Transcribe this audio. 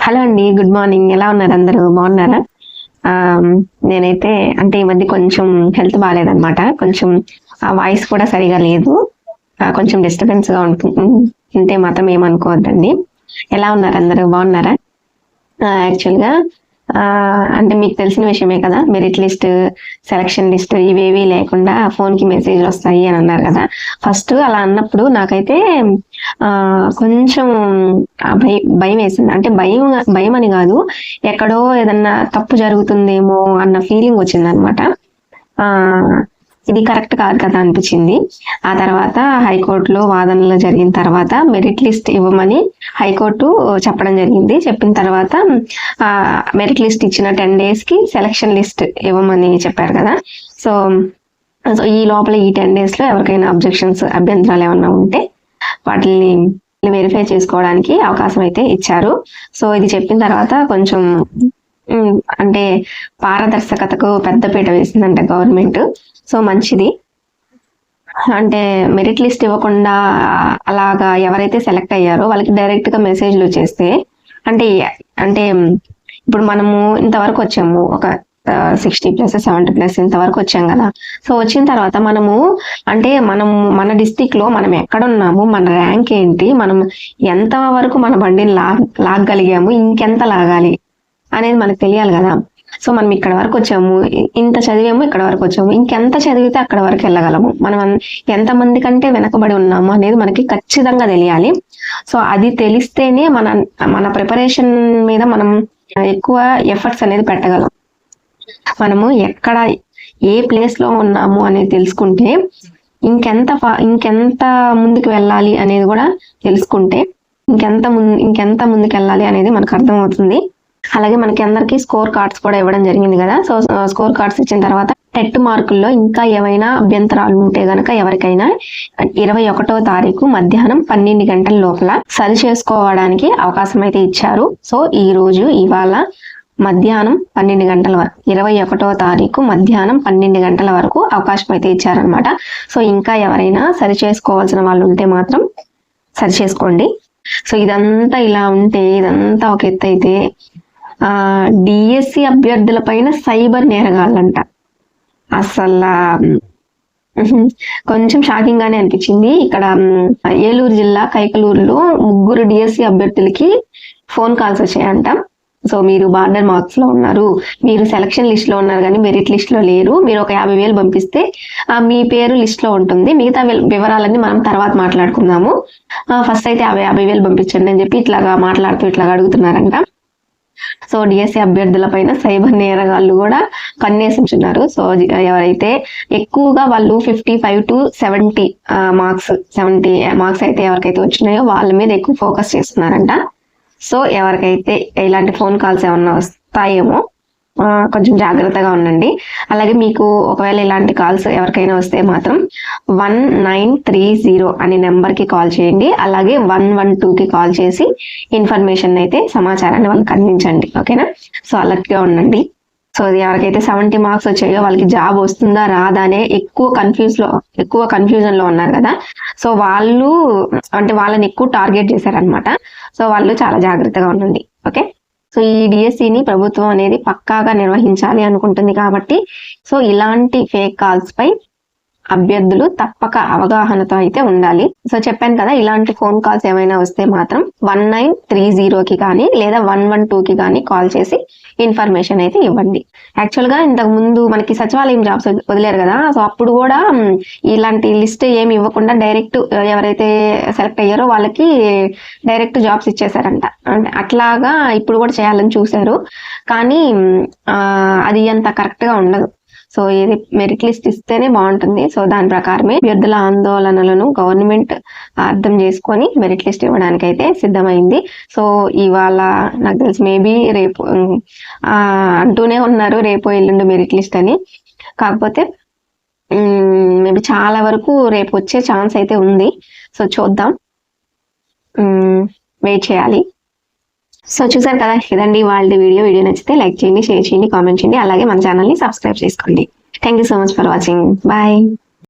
Hello అండి, good morning. ఎలా ఉన్నారు? అందరూ బాగున్నారా? నేనైతే అంటే ఈ మధ్య కొంచెం హెల్త్ బాగాలేదనమాట. కొంచెం వాయిస్ కూడా సరిగా లేదు. కొంచెం డిస్టర్బెన్స్ గా ఉంటే మాత్రం ఏమనుకోవద్దండి. ఎలా ఉన్నారు? అందరూ బాగున్నారా? యాక్చువల్గా అంటే మీకు తెలిసిన విషయమే కదా, మెరిట్ లిస్ట్, సెలక్షన్ లిస్ట్ ఇవేవి లేకుండా ఫోన్ కి మెసేజ్ వస్తాయి అని అన్నారు కదా. ఫస్ట్ అలా అన్నప్పుడు నాకైతే కొంచెం భయం వేసింది. అంటే భయం అని కాదు, ఎక్కడో ఏదన్నా తప్పు జరుగుతుందేమో అన్న ఫీలింగ్ వచ్చింది అనమాట. ఇది కరెక్ట్ కాదు కదా అనిపించింది. ఆ తర్వాత హైకోర్టులో వాదనలు జరిగిన తర్వాత మెరిట్ లిస్ట్ ఇవ్వమని హైకోర్టు చెప్పడం జరిగింది. చెప్పిన తర్వాత మెరిట్ లిస్ట్ ఇచ్చిన 10 days కి సెలక్షన్ లిస్ట్ ఇవ్వమని చెప్పారు కదా. సో ఈ లోపల ఈ 10 days లో ఎవరికైనా అభ్యంతరాలు ఏమన్నా ఉంటే వాటిని వెరిఫై చేసుకోవడానికి అవకాశం అయితే ఇచ్చారు. సో ఇది చెప్పిన తర్వాత కొంచెం అంటే పారదర్శకతకు పెద్దపీట వేసిందంట గవర్నమెంట్. సో మంచిది. అంటే మెరిట్ లిస్ట్ ఇవ్వకుండా అలాగా ఎవరైతే సెలెక్ట్ అయ్యారో వాళ్ళకి డైరెక్ట్ గా మెసేజ్లు వచ్చేస్తే అంటే ఇప్పుడు మనము ఇంతవరకు వచ్చాము, ఒక 60+ 70+ ఇంతవరకు వచ్చాం కదా. సో వచ్చిన తర్వాత మనము మన డిస్టిక్ లో మనం ఎక్కడున్నాము, మన ర్యాంక్ ఏంటి, మనం ఎంత వరకు మన బండిని లాగగలిగాము, ఇంకెంత లాగాలి అనేది మనకు తెలియాలి కదా. సో మనం ఇక్కడ వరకు వచ్చాము, ఇంత చదివాము, ఇక్కడ వరకు వచ్చాము, ఇంకెంత చదివితే అక్కడ వరకు వెళ్ళగలము, మనం ఎంతమంది కంటే వెనకబడి ఉన్నాము అనేది మనకి ఖచ్చితంగా తెలియాలి. సో అది తెలిస్తేనే మన ప్రిపరేషన్ మీద మనం ఎక్కువ ఎఫర్ట్స్ అనేది పెట్టగలం. మనము ఎక్కడ ఏ ప్లేస్ లో ఉన్నాము అనేది తెలుసుకుంటే ఇంకెంత ముందుకు వెళ్ళాలి అనేది కూడా తెలుసుకుంటే ఇంకెంత ముందుకు వెళ్ళాలి అనేది మనకు అర్థమవుతుంది. అలాగే మనకి అందరికి స్కోర్ కార్డ్స్ కూడా ఇవ్వడం జరిగింది కదా. సో స్కోర్ కార్డ్స్ ఇచ్చిన తర్వాత టెట్ మార్కుల్లో ఇంకా ఏమైనా అభ్యంతరాలు ఉంటే గనక ఎవరికైనా 21వ తారీఖు మధ్యాహ్నం 12 గంటల లోపల సరి చేసుకోవడానికి అవకాశం అయితే ఇచ్చారు. సో ఇవాళ మధ్యాహ్నం 12 గంటల వరకు, 21వ తారీఖు మధ్యాహ్నం 12 గంటల వరకు అవకాశం అయితే ఇచ్చారనమాట. సో ఇంకా ఎవరైనా సరి చేసుకోవాల్సిన వాళ్ళు ఉంటే మాత్రం సరి చేసుకోండి. సో ఇదంతా ఇలా ఉంటే, ఇదంతా ఒక ఎత్తు అయితే డిఎస్సి అభ్యర్థుల పైన సైబర్ నేరగాళ్ళంట. అసలు కొంచెం షాకింగ్ గానే అనిపించింది. ఇక్కడ ఏలూరు జిల్లా కైకలూరులో 3 డిఎస్సి అభ్యర్థులకి ఫోన్ కాల్స్ వచ్చాయంట. సో మీరు బార్డర్ మార్క్స్ లో ఉన్నారు, మీరు సెలక్షన్ లిస్ట్ లో ఉన్నారు కానీ మెరిట్ లిస్ట్ లో లేరు, మీరు ఒక 50,000 పంపిస్తే మీ పేరు లిస్ట్ లో ఉంటుంది, మిగతా వివరాలన్నీ మనం తర్వాత మాట్లాడుకుందాము, ఫస్ట్ అయితే 50,000 పంపించండి అని చెప్పి ఇట్లాగా అడుగుతున్నారంట. సో డిఎస్సి అభ్యర్థుల పైన సైబర్ నేరగాళ్ళు కూడా కన్నేసి ఉంటున్నారు. సో ఎవరైతే ఎక్కువగా వాళ్ళు 55 to 70 మార్క్స్ అయితే ఎవరికైతే వచ్చినాయో వాళ్ళ మీద ఎక్కువ ఫోకస్ చేస్తున్నారంట. సో ఎవరికైతే ఇలాంటి ఫోన్ కాల్స్ ఏమన్నా వస్తాయేమో కొంచెం జాగ్రత్తగా ఉండండి. అలాగే మీకు ఒకవేళ ఇలాంటి కాల్స్ ఎవరికైనా వస్తే మాత్రం 1930 అనే నెంబర్కి కాల్ చేయండి. అలాగే 112కి కాల్ చేసి ఇన్ఫర్మేషన్ అయితే, సమాచారాన్ని వాళ్ళకి అందించండి. ఓకేనా? సో అలర్ట్గా ఉండండి. సో ఎవరికైతే 70 మార్క్స్ వచ్చాయో వాళ్ళకి జాబ్ వస్తుందా రాదా అనే ఎక్కువ కన్ఫ్యూజన్ లో ఉన్నారు కదా. సో వాళ్ళని ఎక్కువ టార్గెట్ చేశారనమాట. సో వాళ్ళు చాలా జాగ్రత్తగా ఉండండి. ఓకే? సో ఈ డిఎస్సిని ప్రభుత్వం అనేది పక్కాగా నిర్వహించాలి అనుకుంటుంది కాబట్టి సో ఇలాంటి ఫేక్ కాల్స్ పై అభ్యర్థులు తప్పక అవగాహనతో అయితే ఉండాలి. సో చెప్పాను కదా, ఇలాంటి ఫోన్ కాల్స్ ఏమైనా వస్తే మాత్రం 1930కి కానీ లేదా 112కి కానీ కాల్ చేసి ఇన్ఫర్మేషన్ అయితే ఇవ్వండి. యాక్చువల్ గా ఇంతకు ముందు మనకి సచివాలయం జాబ్స్ వదిలేరు కదా. సో అప్పుడు కూడా ఇలాంటి లిస్ట్ ఏమి ఇవ్వకుండా డైరెక్ట్ ఎవరైతే సెలెక్ట్ అయ్యారో వాళ్ళకి డైరెక్ట్ జాబ్స్ ఇచ్చేసారంట. అంటే అట్లాగా ఇప్పుడు కూడా చేయాలని చూశారు, కానీ అది అంత కరెక్ట్ గా ఉండదు. సో ఇది మెరిట్ లిస్ట్ ఇస్తేనే బాగుంటుంది. సో దాని ప్రకారమే అభ్యర్థుల ఆందోళనలను గవర్నమెంట్ అర్థం చేసుకొని మెరిట్ లిస్ట్ ఇవ్వడానికి అయితే సిద్ధమైంది. సో ఇవాళ నాకు తెలిసి మేబీ రేపు అంటూనే ఉన్నారు రేపు ఎల్లుండి మెరిట్ లిస్ట్ అని. కాకపోతే మేబీ చాలా వరకు రేపు వచ్చే ఛాన్స్ అయితే ఉంది. సో చూద్దాం, వెయిట్ చేయాలి. సో చూసారు కదా, ఇదండి వాళ్ళ వీడియో నచ్చితే లైక్ చేయండి, షేర్ చేయండి, కామెంట్ చేయండి, అలాగే మన ఛానల్ని సబ్స్క్రైబ్ చేసుకోండి. Thank you so much for watching. Bye.